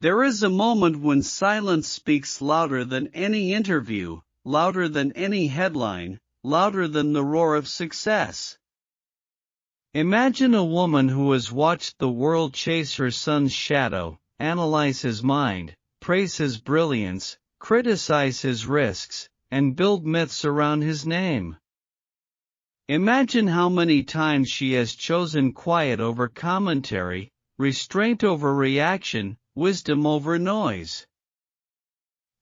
There is a moment when silence speaks louder than any interview, louder than any headline, louder than the roar of success. Imagine a woman who has watched the world chase her son's shadow, analyze his mind, praise his brilliance, criticize his risks, and build myths around his name. Imagine how many times she has chosen quiet over commentary, restraint over reaction, wisdom over noise.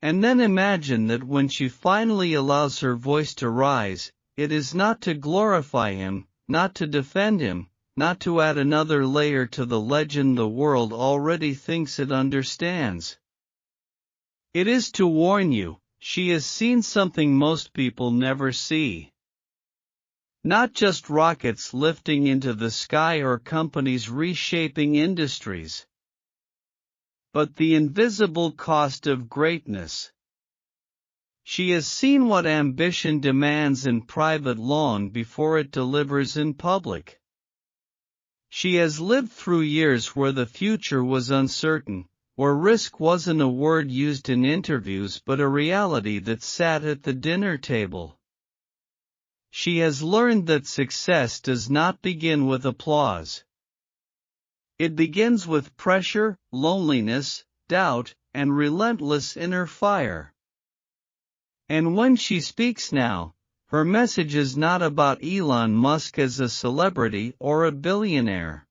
And then imagine that when she finally allows her voice to rise, it is not to glorify him, not to defend him, not to add another layer to the legend the world already thinks it understands. It is to warn you, she has seen something most people never see. Not just rockets lifting into the sky or companies reshaping industries, but the invisible cost of greatness. She has seen what ambition demands in private long before it delivers in public. She has lived through years where the future was uncertain, where risk wasn't a word used in interviews but a reality that sat at the dinner table. She has learned that success does not begin with applause. It begins with pressure, loneliness, doubt, and relentless inner fire. And when she speaks now, her message is not about Elon Musk as a celebrity or a billionaire.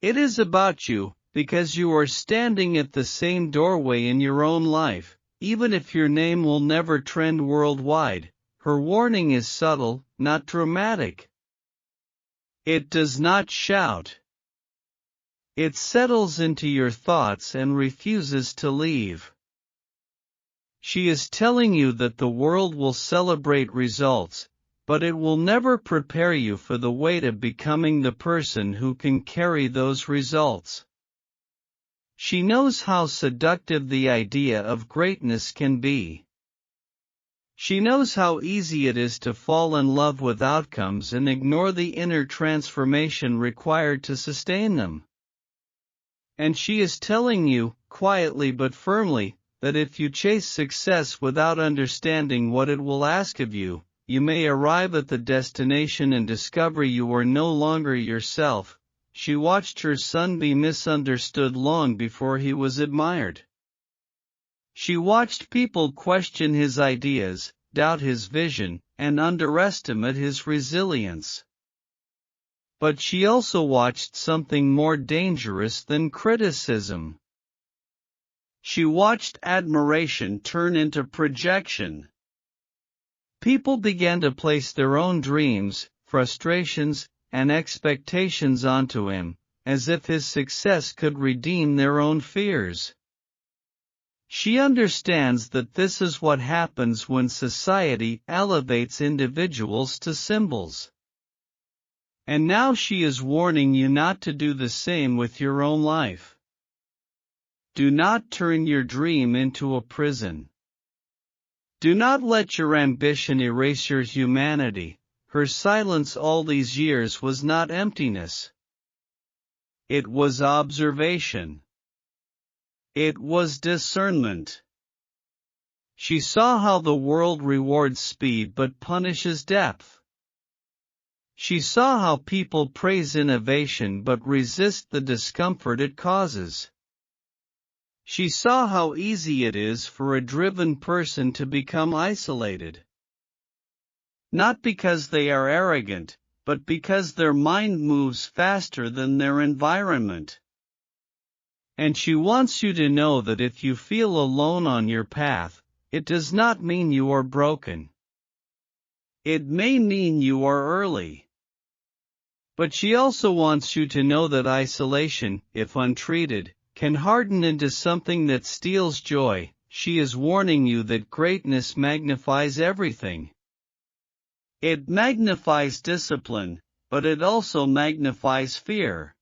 It is about you, because you are standing at the same doorway in your own life, even if your name will never trend worldwide. Her warning is subtle, not dramatic. It does not shout. It settles into your thoughts and refuses to leave. She is telling you that the world will celebrate results, but it will never prepare you for the weight of becoming the person who can carry those results. She knows how seductive the idea of greatness can be. She knows how easy it is to fall in love with outcomes and ignore the inner transformation required to sustain them. And she is telling you, quietly but firmly, that if you chase success without understanding what it will ask of you, you may arrive at the destination and discover you are no longer yourself. She watched her son be misunderstood long before he was admired. She watched people question his ideas, doubt his vision, and underestimate his resilience. But she also watched something more dangerous than criticism. She watched admiration turn into projection. People began to place their own dreams, frustrations, and expectations onto him, as if his success could redeem their own fears. She understands that this is what happens when society elevates individuals to symbols. And now she is warning you not to do the same with your own life. Do not turn your dream into a prison. Do not let your ambition erase your humanity. Her silence all these years was not emptiness. It was observation. It was discernment. She saw how the world rewards speed but punishes depth. She saw how people praise innovation but resist the discomfort it causes. She saw how easy it is for a driven person to become isolated. Not because they are arrogant, but because their mind moves faster than their environment. And she wants you to know that if you feel alone on your path, it does not mean you are broken. It may mean you are early. But she also wants you to know that isolation, if untreated, can harden into something that steals joy. She is warning you that greatness magnifies everything. It magnifies discipline, but it also magnifies fear.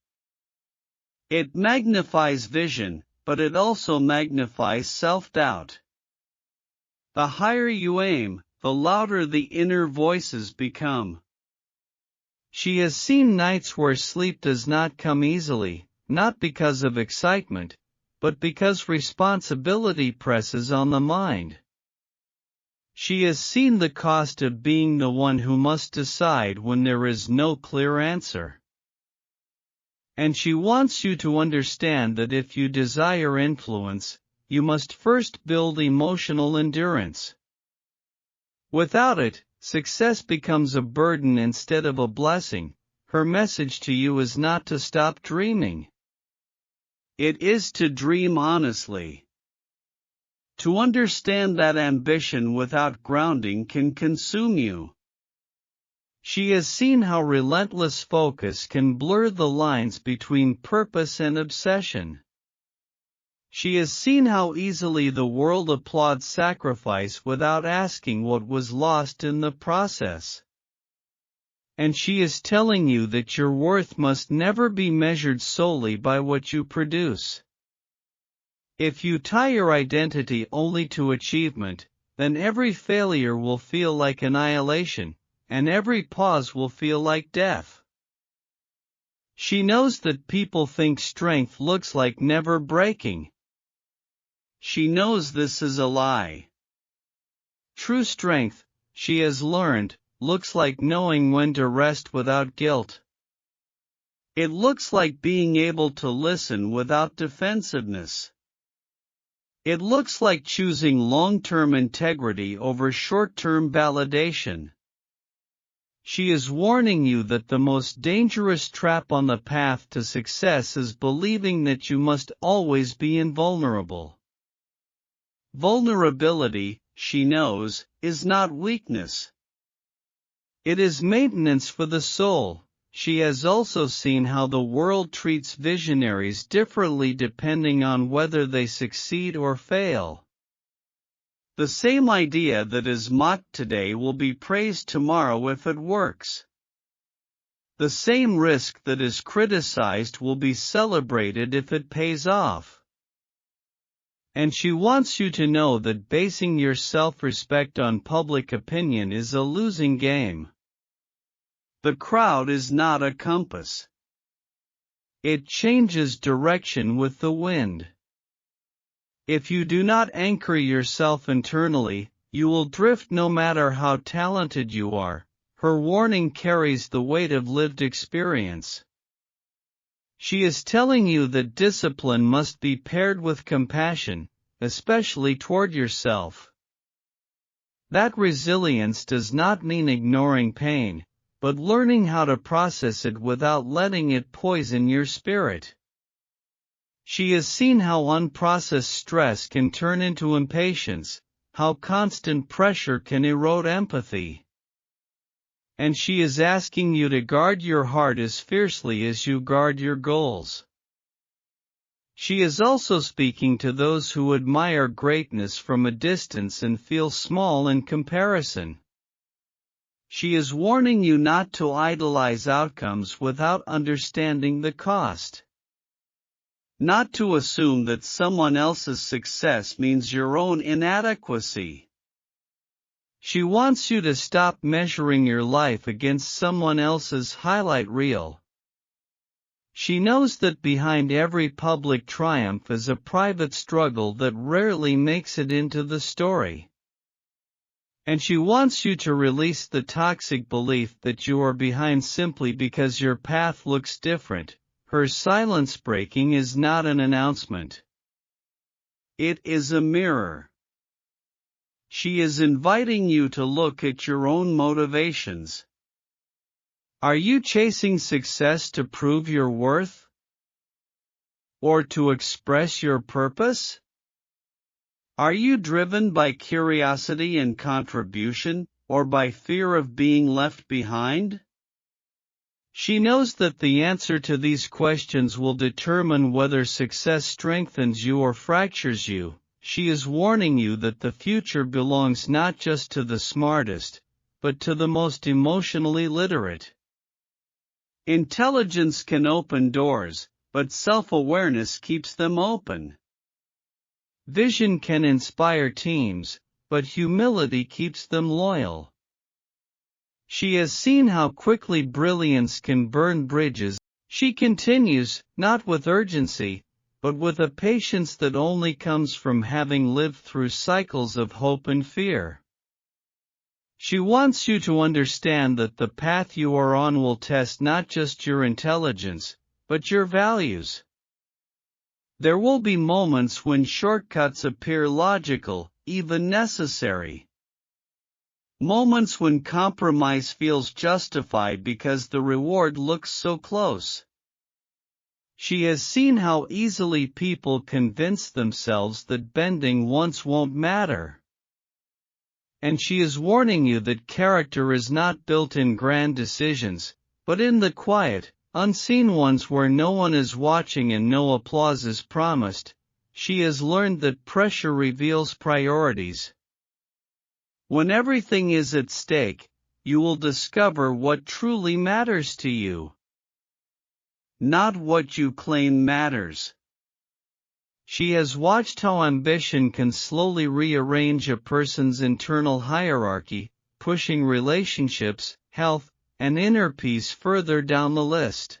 It magnifies vision, but it also magnifies self-doubt. The higher you aim, the louder the inner voices become. She has seen nights where sleep does not come easily, not because of excitement, but because responsibility presses on the mind. She has seen the cost of being the one who must decide when there is no clear answer. And she wants you to understand that if you desire influence, you must first build emotional endurance. Without it, success becomes a burden instead of a blessing. Her message to you is not to stop dreaming. It is to dream honestly. To understand that ambition without grounding can consume you. She has seen how relentless focus can blur the lines between purpose and obsession. She has seen how easily the world applauds sacrifice without asking what was lost in the process. And she is telling you that your worth must never be measured solely by what you produce. If you tie your identity only to achievement, then every failure will feel like annihilation, and every pause will feel like death. She knows that people think strength looks like never breaking. She knows this is a lie. True strength, she has learned, looks like knowing when to rest without guilt. It looks like being able to listen without defensiveness. It looks like choosing long-term integrity over short-term validation. She is warning you that the most dangerous trap on the path to success is believing that you must always be invulnerable. Vulnerability, she knows, is not weakness. It is maintenance for the soul. She has also seen how the world treats visionaries differently depending on whether they succeed or fail. The same idea that is mocked today will be praised tomorrow if it works. The same risk that is criticized will be celebrated if it pays off. And she wants you to know that basing your self-respect on public opinion is a losing game. The crowd is not a compass. It changes direction with the wind. If you do not anchor yourself internally, you will drift no matter how talented you are. Her warning carries the weight of lived experience. She is telling you that discipline must be paired with compassion, especially toward yourself. That resilience does not mean ignoring pain, but learning how to process it without letting it poison your spirit. She has seen how unprocessed stress can turn into impatience, how constant pressure can erode empathy. And she is asking you to guard your heart as fiercely as you guard your goals. She is also speaking to those who admire greatness from a distance and feel small in comparison. She is warning you not to idolize outcomes without understanding the cost. Not to assume that someone else's success means your own inadequacy. She wants you to stop measuring your life against someone else's highlight reel. She knows that behind every public triumph is a private struggle that rarely makes it into the story. And she wants you to release the toxic belief that you are behind simply because your path looks different. Her silence breaking is not an announcement. It is a mirror. She is inviting you to look at your own motivations. Are you chasing success to prove your worth? Or to express your purpose? Are you driven by curiosity and contribution, or by fear of being left behind? She knows that the answer to these questions will determine whether success strengthens you or fractures you. She is warning you that the future belongs not just to the smartest, but to the most emotionally literate. Intelligence can open doors, but self-awareness keeps them open. Vision can inspire teams, but humility keeps them loyal. She has seen how quickly brilliance can burn bridges. She continues, not with urgency, but with a patience that only comes from having lived through cycles of hope and fear. She wants you to understand that the path you are on will test not just your intelligence, but your values. There will be moments when shortcuts appear logical, even necessary. Moments when compromise feels justified because the reward looks so close. She has seen how easily people convince themselves that bending once won't matter. And she is warning you that character is not built in grand decisions, but in the quiet, unseen ones where no one is watching and no applause is promised. She has learned that pressure reveals priorities. When everything is at stake, you will discover what truly matters to you. Not what you claim matters. She has watched how ambition can slowly rearrange a person's internal hierarchy, pushing relationships, health, and inner peace further down the list.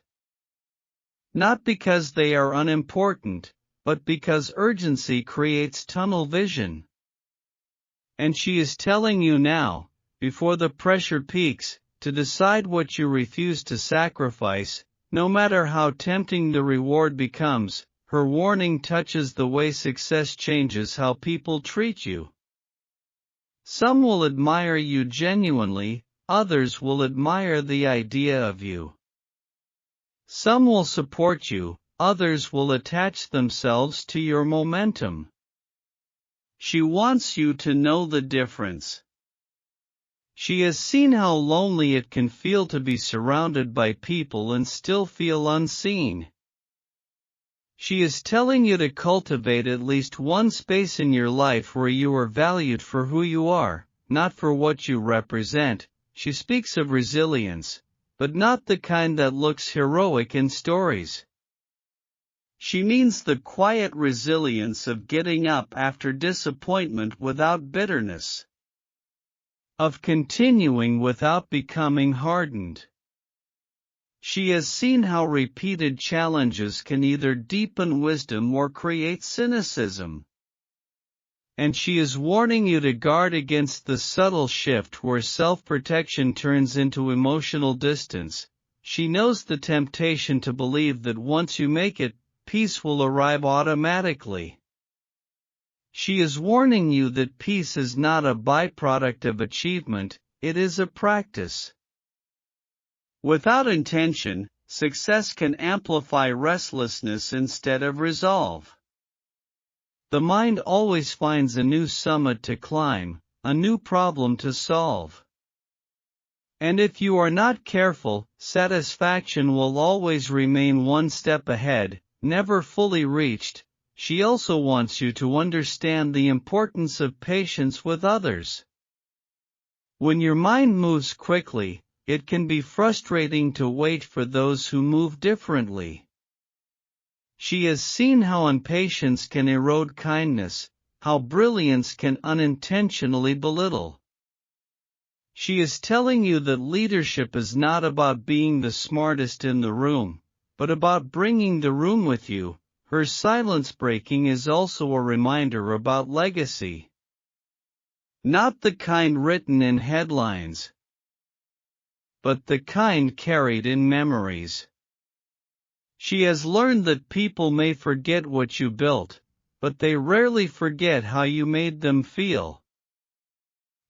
Not because they are unimportant, but because urgency creates tunnel vision. And she is telling you now, before the pressure peaks, to decide what you refuse to sacrifice, no matter how tempting the reward becomes. Her warning touches the way success changes how people treat you. Some will admire you genuinely, others will admire the idea of you. Some will support you, others will attach themselves to your momentum. She wants you to know the difference. She has seen how lonely it can feel to be surrounded by people and still feel unseen. She is telling you to cultivate at least one space in your life where you are valued for who you are, not for what you represent. She speaks of resilience, but not the kind that looks heroic in stories. She means the quiet resilience of getting up after disappointment without bitterness. Of continuing without becoming hardened. She has seen how repeated challenges can either deepen wisdom or create cynicism. And she is warning you to guard against the subtle shift where self-protection turns into emotional distance. She knows the temptation to believe that once you make it, peace will arrive automatically. She is warning you that peace is not a byproduct of achievement, it is a practice. Without intention, success can amplify restlessness instead of resolve. The mind always finds a new summit to climb, a new problem to solve. And if you are not careful, satisfaction will always remain one step ahead, never fully reached. She also wants you to understand the importance of patience with others. When your mind moves quickly, it can be frustrating to wait for those who move differently. She has seen how impatience can erode kindness, how brilliance can unintentionally belittle. She is telling you that leadership is not about being the smartest in the room, but about bringing the room with you. Her silence breaking is also a reminder about legacy. Not the kind written in headlines, but the kind carried in memories. She has learned that people may forget what you built, but they rarely forget how you made them feel.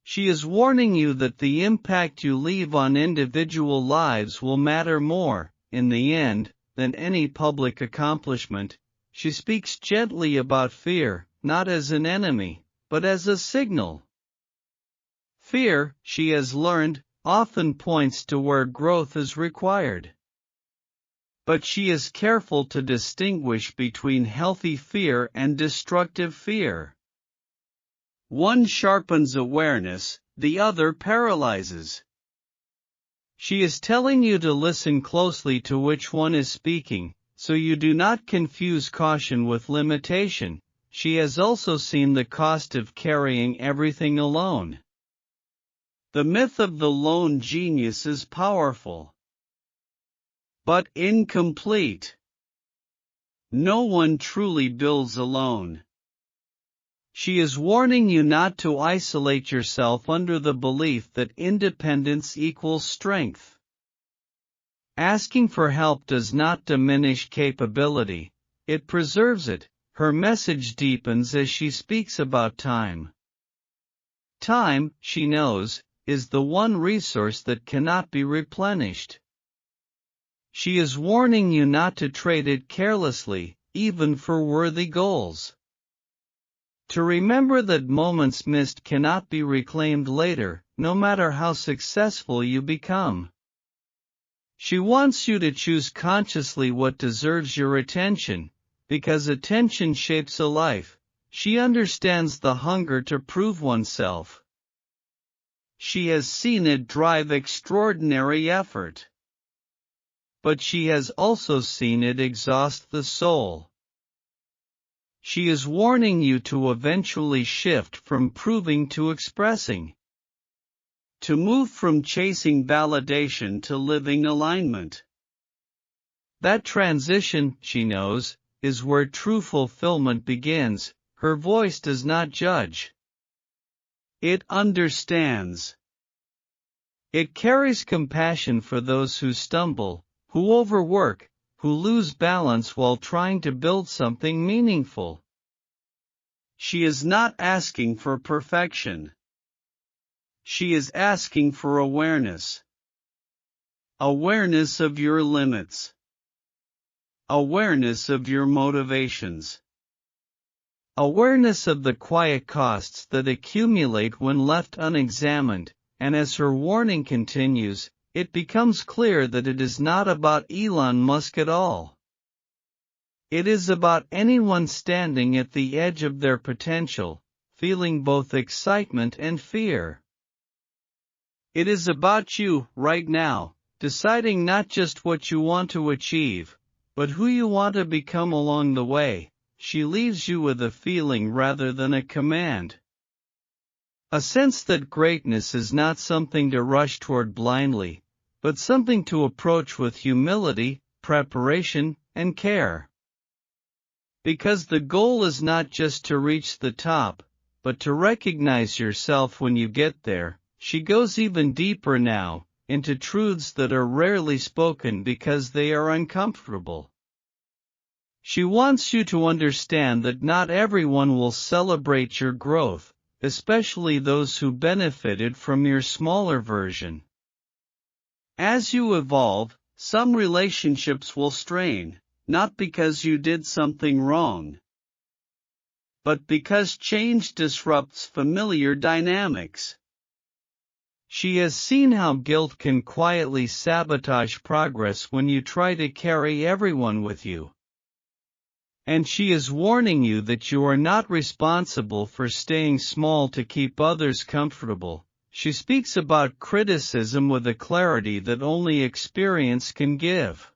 She is warning you that the impact you leave on individual lives will matter more, in the end, than any public accomplishment. She speaks gently about fear, not as an enemy, but as a signal. Fear, she has learned, often points to where growth is required. But she is careful to distinguish between healthy fear and destructive fear. One sharpens awareness, the other paralyzes. She is telling you to listen closely to which one is speaking, so you do not confuse caution with limitation. She has also seen the cost of carrying everything alone. The myth of the lone genius is powerful, but incomplete. No one truly builds alone. She is warning you not to isolate yourself under the belief that independence equals strength. Asking for help does not diminish capability, it preserves it. Her message deepens as she speaks about time. Time, she knows, is the one resource that cannot be replenished. She is warning you not to trade it carelessly, even for worthy goals. To remember that moments missed cannot be reclaimed later, no matter how successful you become. She wants you to choose consciously what deserves your attention, because attention shapes a life. She understands the hunger to prove oneself. She has seen it drive extraordinary effort. But she has also seen it exhaust the soul. She is warning you to eventually shift from proving to expressing. To move from chasing validation to living alignment. That transition, she knows, is where true fulfillment begins. Her voice does not judge. It understands. It carries compassion for those who stumble, who overwork, who lose balance while trying to build something meaningful. She is not asking for perfection. She is asking for awareness. Awareness of your limits. Awareness of your motivations. Awareness of the quiet costs that accumulate when left unexamined, and as her warning continues, it becomes clear that it is not about Elon Musk at all. It is about anyone standing at the edge of their potential, feeling both excitement and fear. It is about you, right now, deciding not just what you want to achieve, but who you want to become along the way. She leaves you with a feeling rather than a command. A sense that greatness is not something to rush toward blindly, but something to approach with humility, preparation, and care. Because the goal is not just to reach the top, but to recognize yourself when you get there. She goes even deeper now, into truths that are rarely spoken because they are uncomfortable. She wants you to understand that not everyone will celebrate your growth, especially those who benefited from your smaller version. As you evolve, some relationships will strain, not because you did something wrong, but because change disrupts familiar dynamics. She has seen how guilt can quietly sabotage progress when you try to carry everyone with you. And she is warning you that you are not responsible for staying small to keep others comfortable. She speaks about criticism with a clarity that only experience can give.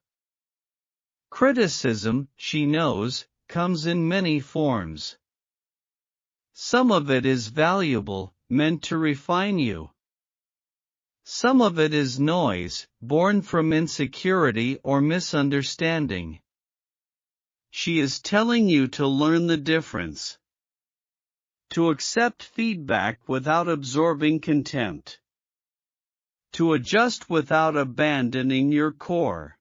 Criticism, she knows, comes in many forms. Some of it is valuable, meant to refine you. Some of it is noise, born from insecurity or misunderstanding. She is telling you to learn the difference. To accept feedback without absorbing contempt. To adjust without abandoning your core.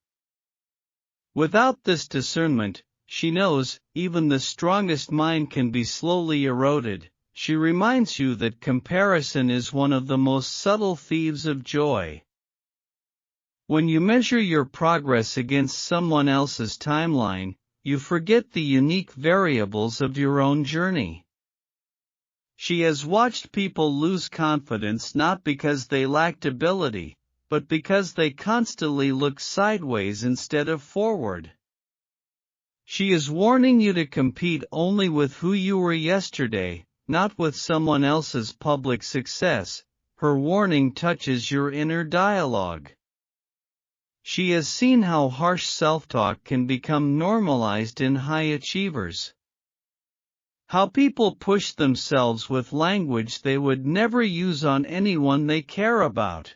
Without this discernment, she knows, even the strongest mind can be slowly eroded. She reminds you that comparison is one of the most subtle thieves of joy. When you measure your progress against someone else's timeline, you forget the unique variables of your own journey. She has watched people lose confidence not because they lacked ability, but because they constantly looked sideways instead of forward. She is warning you to compete only with who you were yesterday, not with someone else's public success. Her warning touches your inner dialogue. She has seen how harsh self-talk can become normalized in high achievers. How people push themselves with language they would never use on anyone they care about.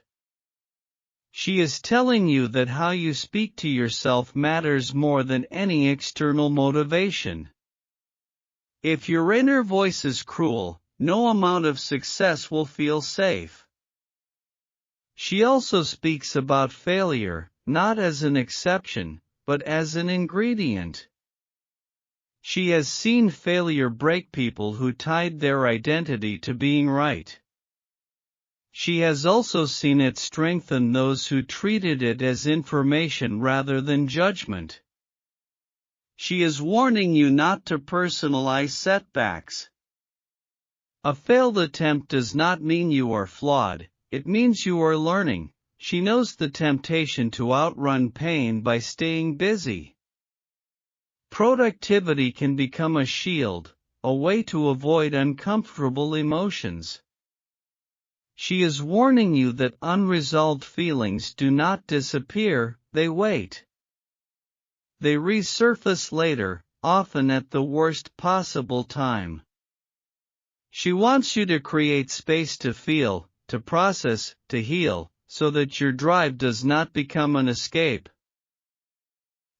She is telling you that how you speak to yourself matters more than any external motivation. If your inner voice is cruel, no amount of success will feel safe. She also speaks about failure, not as an exception, but as an ingredient. She has seen failure break people who tied their identity to being right. She has also seen it strengthen those who treated it as information rather than judgment. She is warning you not to personalize setbacks. A failed attempt does not mean you are flawed, it means you are learning. She knows the temptation to outrun pain by staying busy. Productivity can become a shield, a way to avoid uncomfortable emotions. She is warning you that unresolved feelings do not disappear, they wait. They resurface later, often at the worst possible time. She wants you to create space to feel, to process, to heal, so that your drive does not become an escape.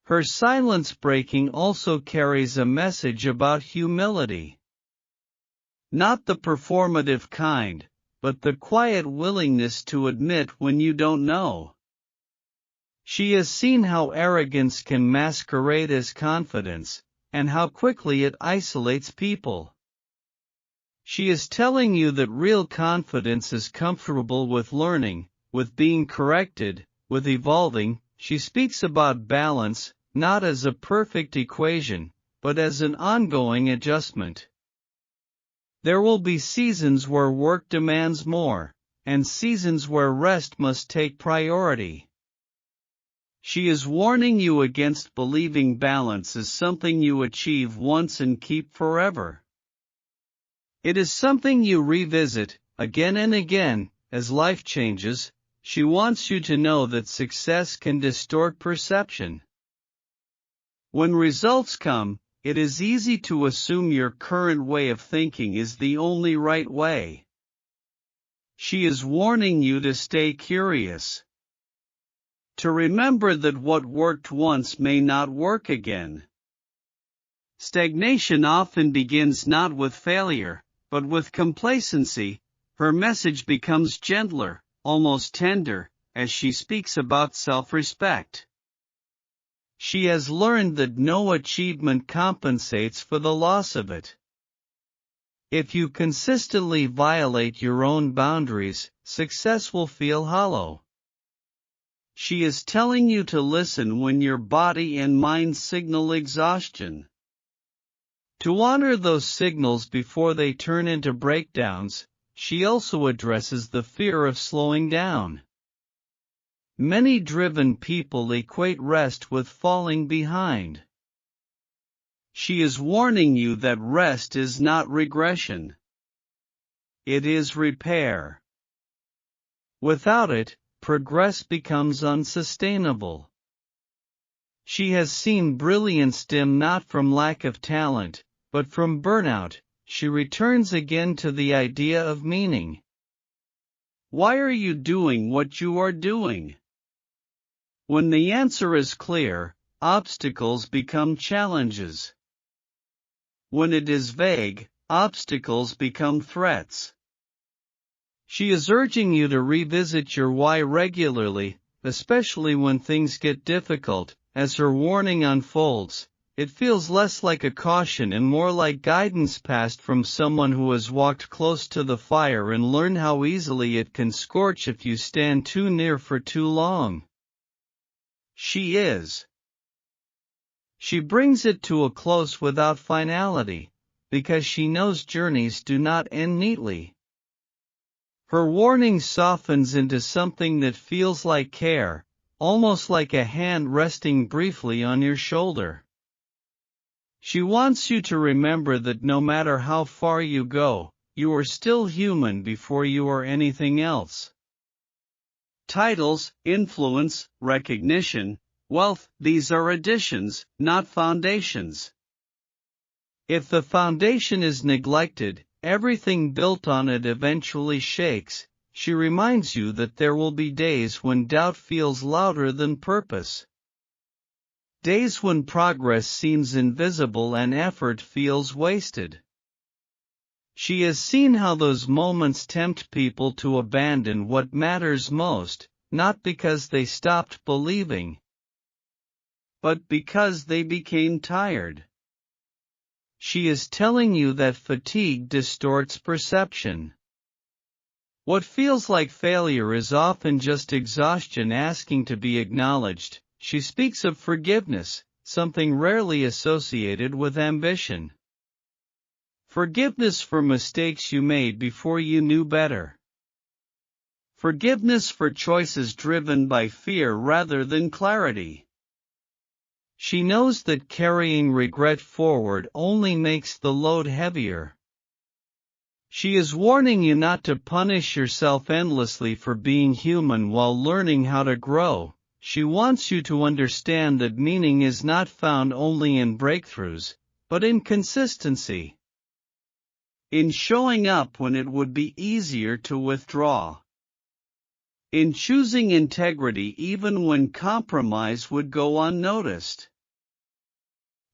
Her silence breaking also carries a message about humility. Not the performative kind, but the quiet willingness to admit when you don't know. She has seen how arrogance can masquerade as confidence, and how quickly it isolates people. She is telling you that real confidence is comfortable with learning, with being corrected, with evolving. She speaks about balance, not as a perfect equation, but as an ongoing adjustment. There will be seasons where work demands more, and seasons where rest must take priority. She is warning you against believing balance is something you achieve once and keep forever. It is something you revisit, again and again, as life changes. She wants you to know that success can distort perception. When results come, it is easy to assume your current way of thinking is the only right way. She is warning you to stay curious. To remember that what worked once may not work again. Stagnation often begins not with failure, but with complacency. Her message becomes gentler, almost tender, as she speaks about self-respect. She has learned that no achievement compensates for the loss of it. If you consistently violate your own boundaries, success will feel hollow. She is telling you to listen when your body and mind signal exhaustion. To honor those signals before they turn into breakdowns. She also addresses the fear of slowing down. Many driven people equate rest with falling behind. She is warning you that rest is not regression. It is repair. Without it, progress becomes unsustainable. She has seen brilliance dim not from lack of talent, but from burnout. She returns again to the idea of meaning. Why are you doing what you are doing? When the answer is clear, obstacles become challenges. When it is vague, obstacles become threats. She is urging you to revisit your why regularly, especially when things get difficult. As her warning unfolds, it feels less like a caution and more like guidance passed from someone who has walked close to the fire and learned how easily it can scorch if you stand too near for too long. She brings it to a close without finality, because she knows journeys do not end neatly. Her warning softens into something that feels like care, almost like a hand resting briefly on your shoulder. She wants you to remember that no matter how far you go, you are still human before you are anything else. Titles, influence, recognition, wealth, these are additions, not foundations. If the foundation is neglected, everything built on it eventually shakes. she reminds you that there will be days when doubt feels louder than purpose. Days when progress seems invisible and effort feels wasted. She has seen how those moments tempt people to abandon what matters most, not because they stopped believing, but because they became tired. She is telling you that fatigue distorts perception. What feels like failure is often just exhaustion asking to be acknowledged. She speaks of forgiveness, something rarely associated with ambition. Forgiveness for mistakes you made before you knew better. Forgiveness for choices driven by fear rather than clarity. She knows that carrying regret forward only makes the load heavier. She is warning you not to punish yourself endlessly for being human while learning how to grow. She wants you to understand that meaning is not found only in breakthroughs, but in consistency. In showing up when it would be easier to withdraw. In choosing integrity even when compromise would go unnoticed.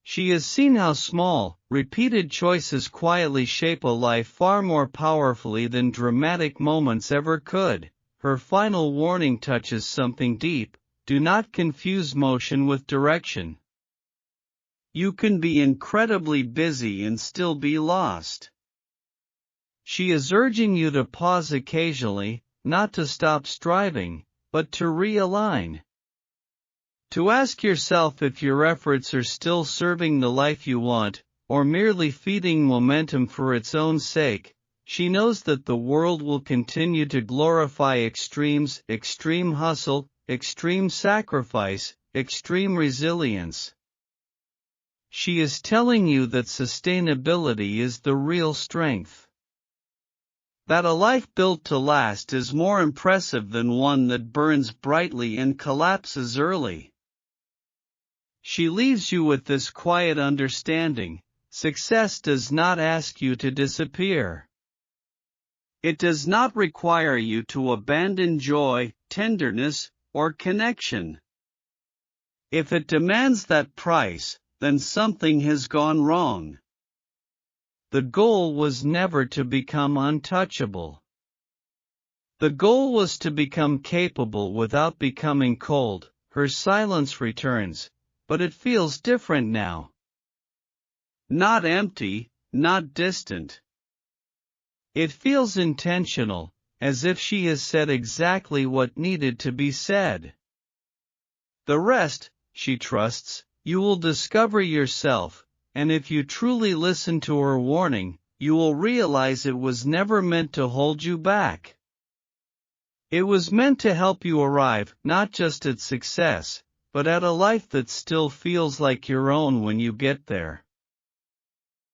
She has seen how small, repeated choices quietly shape a life far more powerfully than dramatic moments ever could. Her final warning touches something deep. Do not confuse motion with direction. You can be incredibly busy and still be lost. She is urging you to pause occasionally, not to stop striving, but to realign. To ask yourself if your efforts are still serving the life you want, or merely feeding momentum for its own sake. She knows that the world will continue to glorify extremes, extreme hustle, extreme sacrifice, extreme resilience. She is telling you that sustainability is the real strength. That a life built to last is more impressive than one that burns brightly and collapses early. She leaves you with this quiet understanding: success does not ask you to disappear. It does not require you to abandon joy, tenderness, or connection. If it demands that price, then something has gone wrong. The goal was never to become untouchable. The goal was to become capable without becoming cold. Her silence returns, but it feels different now. Not empty, not distant. It feels intentional, as if she has said exactly what needed to be said. The rest, she trusts, you will discover yourself, and if you truly listen to her warning, you will realize it was never meant to hold you back. It was meant to help you arrive, not just at success, but at a life that still feels like your own when you get there.